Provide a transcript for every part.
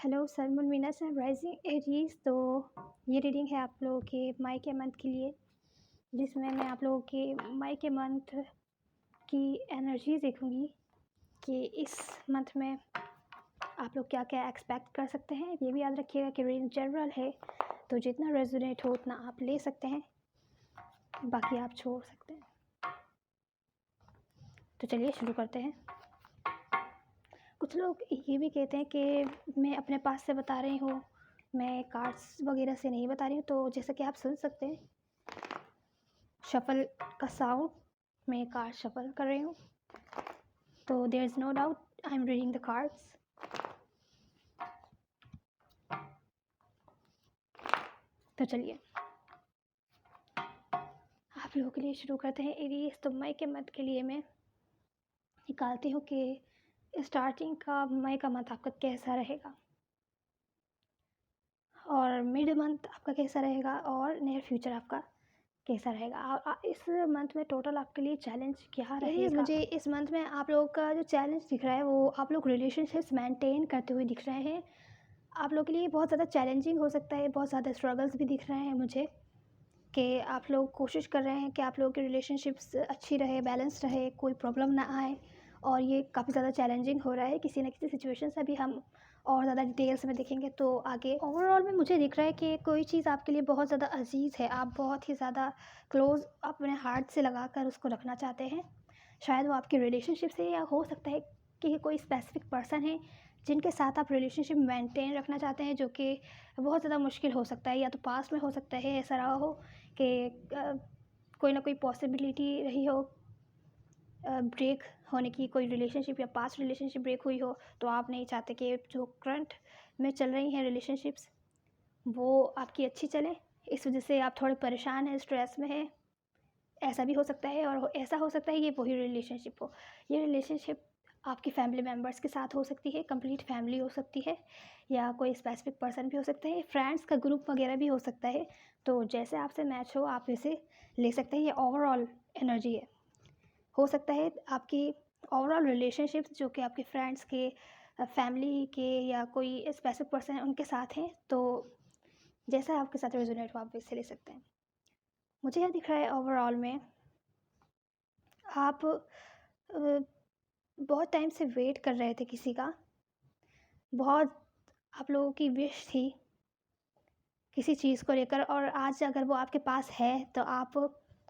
Hello Salman Meena sir rising Aries. तो ये reading है आप लोगों के मई के मंथ के लिए, जिसमें मैं आप लोगों के मई के मंथ की एनर्जी देखूंगी कि इस मंथ में आप लोग क्या क्या एक्सपेक्ट कर सकते हैं। ये भी याद रखिएगा कि रीडिंग जनरल है, तो जितना रेजोनेट हो उतना आप ले सकते हैं, बाकी आप छोड़ सकते हैं। तो चलिए शुरू करते हैं। कुछ लोग ये भी कहते हैं कि मैं अपने पास से बता रही हूँ, मैं कार्ड्स वगैरह से नहीं बता रही हूँ। तो जैसा कि आप सुन सकते हैं शफल का साउंड, मैं कार्ड शफल कर रही हूँ। तो there is no doubt I am reading the cards. तो चलिए आप लोगों के लिए शुरू करते हैं। एरीज, तो मई के मंथ के लिए मैं निकालती हूँ कि स्टार्टिंग का मई का मंथ आपका कैसा रहेगा, और मिड मंथ आपका कैसा रहेगा, और नियर फ्यूचर आपका कैसा रहेगा। और इस मंथ में टोटल आपके लिए चैलेंज क्या रहेगा। मुझे इस मंथ में आप लोगों का जो चैलेंज दिख रहा है वो आप लोग रिलेशनशिप्स मेंटेन करते हुए दिख रहे हैं। आप लोग के लिए बहुत ज़्यादा चैलेंजिंग हो सकता है, बहुत ज़्यादा स्ट्रगल्स भी दिख रहे हैं मुझे, कि आप लोग कोशिश कर रहे हैं कि आप लोगों की रिलेशनशिप्स अच्छी रहे, बैलेंस रहे, कोई प्रॉब्लम ना आए। और ये काफ़ी ज़्यादा चैलेंजिंग हो रहा है किसी न किसी सिचुएशन से। अभी हम और ज़्यादा डिटेल्स में देखेंगे तो आगे। ओवरऑल में मुझे दिख रहा है कि कोई चीज़ आपके लिए बहुत ज़्यादा अजीज़ है, आप बहुत ही ज़्यादा क्लोज़ अपने हार्ट से लगा कर उसको रखना चाहते हैं। शायद वो आपकी रिलेशनशिप से, या हो सकता है कि कोई स्पेसिफिक पर्सन है जिनके साथ आप रिलेशनशिप मेंटेन रखना चाहते हैं, जो कि बहुत ज़्यादा मुश्किल हो सकता है। या तो पास्ट में हो सकता है ऐसा रहा हो कि कोई ना कोई पॉसिबिलिटी रही हो ब्रेक होने की, कोई रिलेशनशिप या पास्ट रिलेशनशिप ब्रेक हुई हो, तो आप नहीं चाहते कि जो करंट में चल रही हैं रिलेशनशिप्स वो आपकी अच्छी चले। इस वजह से आप थोड़े परेशान हैं, स्ट्रेस में हैं, ऐसा भी हो सकता है। और ऐसा हो सकता है ये वही रिलेशनशिप हो। ये रिलेशनशिप आपकी फैमिली मेम्बर्स के साथ हो सकती है, कंप्लीट फैमिली हो सकती है, या कोई स्पेसिफिक पर्सन भी हो सकता है, फ्रेंड्स का ग्रुप वगैरह भी हो सकता है। तो जैसे आपसे मैच हो आप इसे ले सकते हैं। ये ओवरऑल एनर्जी है। हो सकता है आपकी ओवरऑल रिलेशनशिप्स जो कि आपके फ्रेंड्स के, फैमिली के, या कोई स्पेसिफिक पर्सन है उनके साथ हैं, तो जैसा आपके साथ रेजोनेट हो आप इसे ले सकते हैं। मुझे यह दिख रहा है ओवरऑल में आप बहुत टाइम से वेट कर रहे थे किसी का, बहुत आप लोगों की विश थी किसी चीज़ को लेकर, और आज अगर वो आपके पास है तो आप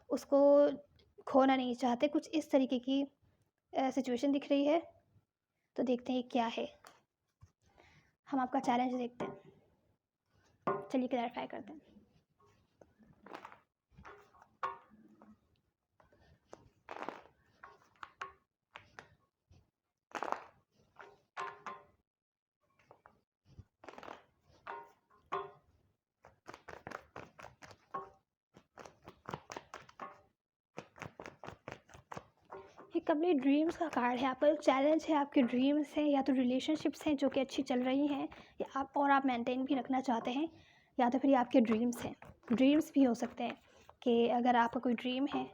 उसको खोना नहीं चाहते। कुछ इस तरीके की सिचुएशन दिख रही है। तो देखते हैं क्या है। हम आपका चैलेंज देखते हैं। चलिए क्लैरिफाई करते हैं। ये कंप्लीट ड्रीम्स का कार्ड है। आपका चैलेंज है, आपके ड्रीम्स हैं, या तो रिलेशनशिप्स हैं जो कि अच्छी चल रही हैं, या आप मेंटेन भी रखना चाहते हैं, या तो फिर ये आपके ड्रीम्स हैं। ड्रीम्स भी हो सकते हैं कि अगर आपका कोई ड्रीम है,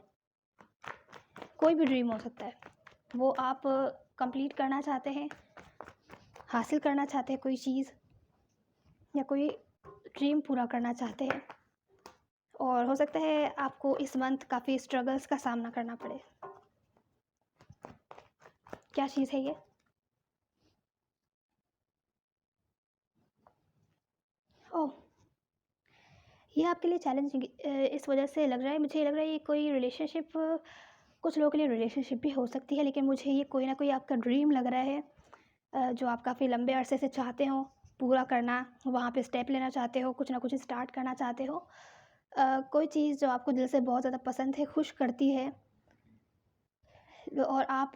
कोई भी ड्रीम हो सकता है, वो आप कंप्लीट करना चाहते हैं, हासिल करना चाहते हैं कोई चीज़, या कोई ड्रीम पूरा करना चाहते हैं। और हो सकता है आपको इस मंथ काफ़ी स्ट्रगल्स का सामना करना पड़े। क्या चीज़ है ये? ओह, ये आपके लिए चैलेंजिंग इस वजह से लग रहा है, मुझे लग रहा है ये कोई रिलेशनशिप, कुछ लोगों के लिए रिलेशनशिप भी हो सकती है, लेकिन मुझे ये कोई ना कोई आपका ड्रीम लग रहा है, जो आप काफ़ी लंबे अरसे से चाहते हो पूरा करना, वहाँ पे स्टेप लेना चाहते हो, कुछ ना कुछ स्टार्ट करना चाहते हो। कोई चीज़ जो आपको दिल से बहुत ज़्यादा पसंद है, खुश करती है, और आप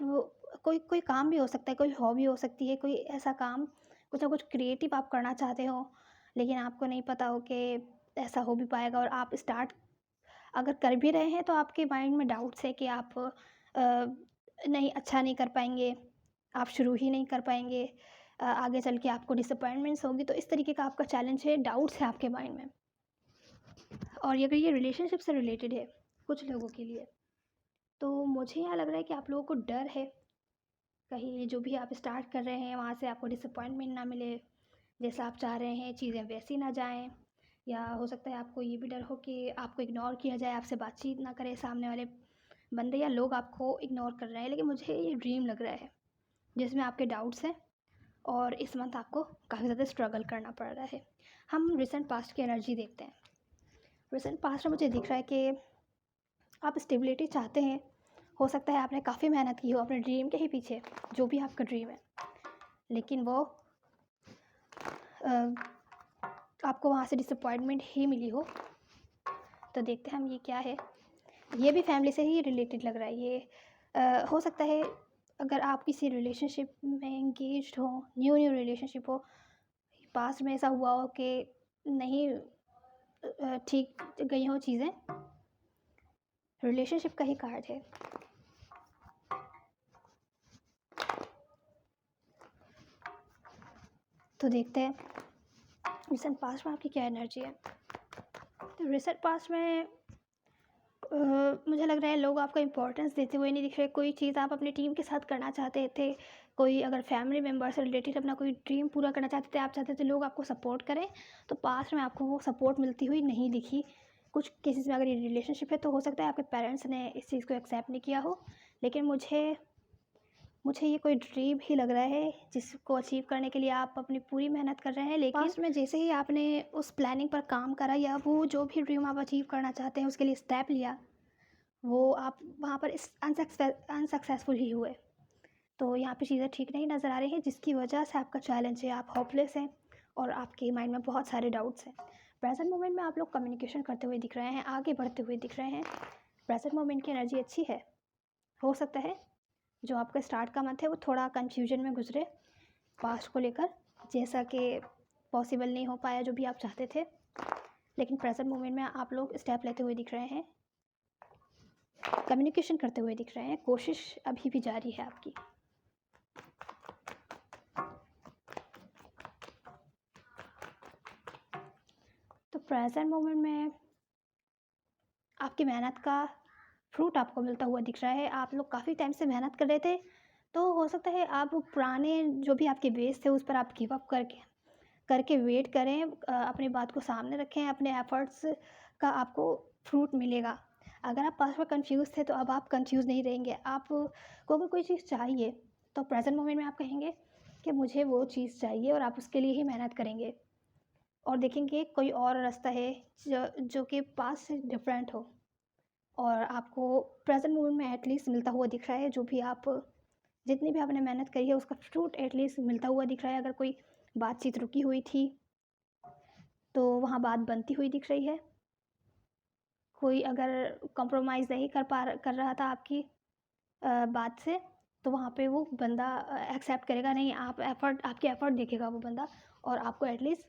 कोई कोई काम भी हो सकता है, कोई हॉबी हो सकती है, कोई ऐसा काम, कुछ ना कुछ क्रिएटिव आप करना चाहते हो, लेकिन आपको नहीं पता हो कि ऐसा हो भी पाएगा। और आप स्टार्ट अगर कर भी रहे हैं तो आपके माइंड में डाउट्स है कि आप नहीं, अच्छा नहीं कर पाएंगे, आप शुरू ही नहीं कर पाएंगे, आगे चल के आपको डिसअपॉइंटमेंट्स होगी। तो इस तरीके का आपका चैलेंज है, डाउट्स है आपके माइंड में। और अगर ये रिलेशनशिप से रिलेटेड है कुछ लोगों के लिए, तो मुझे यहाँ लग रहा है कि आप लोगों को डर है कहीं जो भी आप स्टार्ट कर रहे हैं वहाँ से आपको डिसअपॉइंटमेंट ना मिले, जैसा आप चाह रहे हैं चीज़ें वैसी ना जाएँ, या हो सकता है आपको ये भी डर हो कि आपको इग्नोर किया जाए, आपसे बातचीत ना करें सामने वाले बंदे, या लोग आपको इग्नोर कर रहे हैं। लेकिन मुझे ये ड्रीम लग रहा है जिसमें आपके डाउट्स हैं, और इस मंथ आपको काफ़ी ज़्यादा स्ट्रगल करना पड़ रहा है। हम रिसेंट पास्ट की एनर्जी देखते हैं। रिसेंट पास्ट में मुझे दिख रहा है कि आप स्टेबिलिटी चाहते हैं। हो सकता है आपने काफ़ी मेहनत की हो अपने ड्रीम के ही पीछे, जो भी आपका ड्रीम है, लेकिन वो अ, आपको वहाँ से डिसअपॉइंटमेंट ही मिली हो। तो देखते हैं हम ये क्या है। ये भी फैमिली से ही रिलेटेड लग रहा है। ये हो सकता है अगर आप किसी रिलेशनशिप में एंगेज्ड हो, न्यू न्यू रिलेशनशिप हो, पास्ट में ऐसा हुआ हो कि नहीं ठीक गई हो चीज़ें। रिलेशनशिप का ही कार्ड है। तो देखते हैं रिसेंट पास्ट में आपकी क्या एनर्जी है। तो रिसेंट पास्ट में मुझे लग रहा है लोग आपको इम्पोर्टेंस देते हुए नहीं दिख रहे। कोई चीज़ आप अपनी टीम के साथ करना चाहते थे, कोई अगर फैमिली मेम्बर से रिलेटेड अपना कोई ड्रीम पूरा करना चाहते थे, आप चाहते थे लोग आपको सपोर्ट करें, तो पास्ट में आपको वो सपोर्ट मिलती हुई नहीं दिखी। कुछ केसेस में अगर ये रिलेशनशिप है तो हो सकता है आपके पेरेंट्स ने इस चीज़ को एक्सेप्ट नहीं किया हो। लेकिन मुझे ये कोई ड्रीम ही लग रहा है जिसको अचीव करने के लिए आप अपनी पूरी मेहनत कर रहे हैं। लेकिन पास्ट में जैसे ही आपने उस प्लानिंग पर काम करा, या वो जो भी ड्रीम आप अचीव करना चाहते हैं उसके लिए स्टेप लिया, वो आप वहाँ पर इस अनसक्सेसफुल ही हुए। तो यहाँ पे चीज़ें ठीक नहीं नज़र आ रही हैं, जिसकी वजह से आपका चैलेंज है, आप होपलेस हैं और आपके माइंड में बहुत सारे डाउट्स हैं। प्रेजेंट मोमेंट में आप लोग कम्युनिकेशन करते हुए दिख रहे हैं, आगे बढ़ते हुए दिख रहे हैं। प्रेजेंट मोमेंट की एनर्जी अच्छी है। हो सकता है जो आपका स्टार्ट का मंथ है वो थोड़ा कन्फ्यूजन में गुजरे पास्ट को लेकर, जैसा कि पॉसिबल नहीं हो पाया जो भी आप चाहते थे। लेकिन प्रेजेंट मोमेंट में आप लोग स्टेप लेते हुए दिख रहे हैं, कम्युनिकेशन करते हुए दिख रहे हैं, कोशिश अभी भी जारी है आपकी। तो प्रेजेंट मोमेंट में आपकी मेहनत का फ्रूट आपको मिलता हुआ दिख रहा है। आप लोग काफ़ी टाइम से मेहनत कर रहे थे, तो हो सकता है आप पुराने जो भी आपके बेस थे उस पर आप गिव अप करके वेट करें, अपनी बात को सामने रखें, अपने एफर्ट्स का आपको फ्रूट मिलेगा। अगर आप पास्ट में कंफ्यूज थे तो अब आप कंफ्यूज नहीं रहेंगे। आपको अगर कोई चीज़ चाहिए तो प्रेजेंट मोमेंट में आप कहेंगे कि मुझे वो चीज़ चाहिए, और आप उसके लिए ही मेहनत करेंगे और देखेंगे कोई और रास्ता है जो कि पास्ट से डिफरेंट हो, और आपको प्रेजेंट मोमेंट में एटलीस्ट मिलता हुआ दिख रहा है। जो भी आप जितनी भी आपने मेहनत करी है उसका फ्रूट एटलीस्ट मिलता हुआ दिख रहा है। अगर कोई बातचीत रुकी हुई थी तो वहाँ बात बनती हुई दिख रही है। कोई अगर कॉम्प्रोमाइज़ नहीं कर रहा था आपकी बात से, तो वहाँ पे वो बंदा एक्सेप्ट करेगा। नहीं, आपके एफर्ट देखेगा वो बंदा, और आपको एटलीस्ट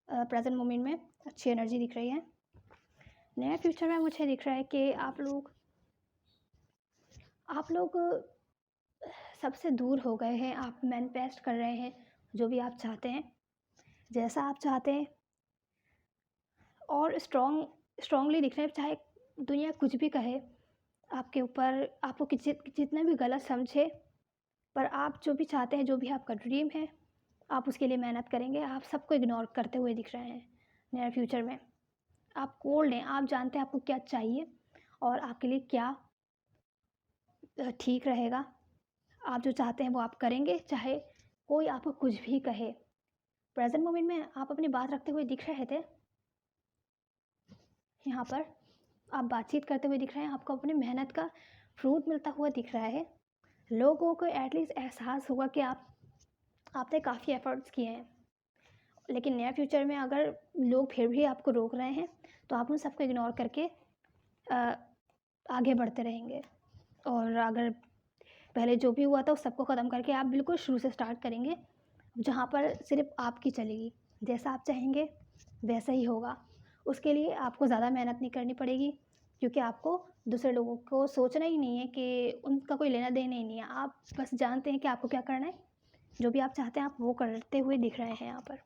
प्रेजेंट मोमेंट में अच्छी एनर्जी दिख रही है। नया फ्यूचर में मुझे दिख रहा है कि आप लोग सबसे दूर हो गए हैं। आप मैनिफेस्ट कर रहे हैं जो भी आप चाहते हैं, जैसा आप चाहते हैं, और स्ट्रॉन्गली दिख रहे हैं। चाहे दुनिया कुछ भी कहे आपके ऊपर, आपको जितना भी गलत समझे, पर आप जो भी चाहते हैं, जो भी आपका ड्रीम है, आप उसके लिए मेहनत करेंगे। आप सबको इग्नोर करते हुए दिख रहे हैं नियर फ्यूचर में। आप कोल्ड हैं, आप जानते हैं आपको क्या चाहिए और आपके लिए क्या ठीक रहेगा। आप जो चाहते हैं वो आप करेंगे, चाहे कोई आपको कुछ भी कहे। प्रेजेंट मोमेंट में आप अपनी बात रखते हुए दिख रहे थे। यहाँ पर आप बातचीत करते हुए दिख रहे हैं, आपको अपनी मेहनत का फ्रूट मिलता हुआ दिख रहा है। लोगों को एटलीस्ट एहसास होगा कि आपने काफ़ी एफर्ट्स किए हैं। लेकिन नियर फ्यूचर में अगर लोग फिर भी आपको रोक रहे हैं तो आप उन सबको इग्नोर करके आगे बढ़ते रहेंगे, और अगर पहले जो भी हुआ था उस सबको ख़त्म करके आप बिल्कुल शुरू से स्टार्ट करेंगे, जहाँ पर सिर्फ आपकी चलेगी। जैसा आप चाहेंगे वैसा ही होगा। उसके लिए आपको ज़्यादा मेहनत नहीं करनी पड़ेगी, क्योंकि आपको दूसरे लोगों को सोचना ही नहीं है, कि उनका कोई लेना देना ही नहीं है। आप बस जानते हैं कि आपको क्या करना है, जो भी आप चाहते हैं आप वो करते हुए दिख रहे हैं यहाँ पर।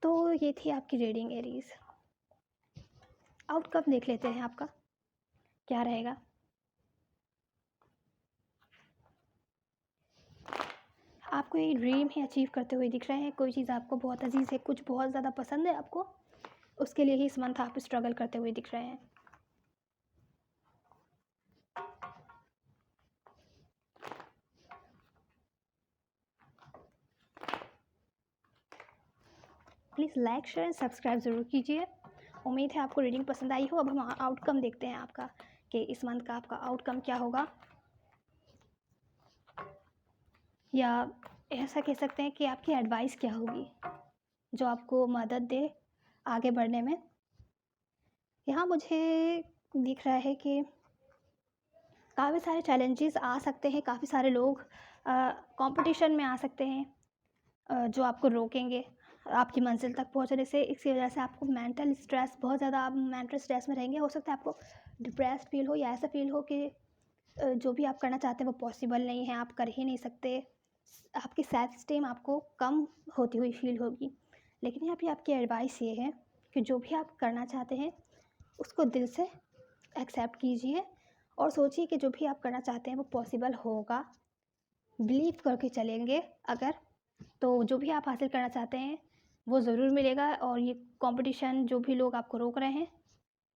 तो ये थी आपकी रीडिंग एरीज। आउटकम देख लेते हैं आपका क्या रहेगा। आप कोई ड्रीम है अचीव करते हुए दिख रहे हैं, कोई चीज़ आपको बहुत अजीज़ है, कुछ बहुत ज़्यादा पसंद है आपको, उसके लिए ही इस मंथ आप स्ट्रगल करते हुए दिख रहे हैं। Please like share and subscribe ज़रूर कीजिए। उम्मीद है आपको रीडिंग पसंद आई हो। अब हम आउटकम देखते हैं आपका, कि इस मंथ का आपका आउटकम क्या होगा, या ऐसा कह सकते हैं कि आपकी एडवाइस क्या होगी जो आपको मदद दे आगे बढ़ने में। यहाँ मुझे दिख रहा है कि काफ़ी सारे चैलेंजेस आ सकते हैं, काफ़ी सारे लोग कंपटीशन में आ सकते हैं, जो आपको रोकेंगे आपकी मंजिल तक पहुंचने से। इसकी वजह से आपको मेंटल स्ट्रेस, बहुत ज़्यादा आप मेंटल स्ट्रेस में रहेंगे। हो सकता है आपको डिप्रेस्ड फील हो, या ऐसा फील हो कि जो भी आप करना चाहते हैं वो पॉसिबल नहीं है, आप कर ही नहीं सकते। आपकी सेल्फ स्टीम आपको कम होती हुई फील होगी। लेकिन यहाँ पे आपकी एडवाइस ये है कि जो भी आप करना चाहते हैं उसको दिल से एक्सेप्ट कीजिए, और सोचिए कि जो भी आप करना चाहते हैं वो पॉसिबल होगा। बिलीव करके चलेंगे अगर, तो जो भी आप हासिल करना चाहते हैं वो ज़रूर मिलेगा। और ये कंपटीशन, जो भी लोग आपको रोक रहे हैं,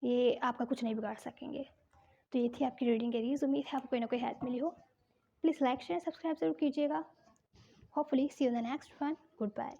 ये आपका कुछ नहीं बिगाड़ सकेंगे। तो ये थी आपकी रीडिंग की रीज़। उम्मीद है आपको कोई ना कोई हेल्प मिली हो। प्लीज़ लाइक शेयर सब्सक्राइब ज़रूर कीजिएगा। Hopefully see you in the next one. Good bye.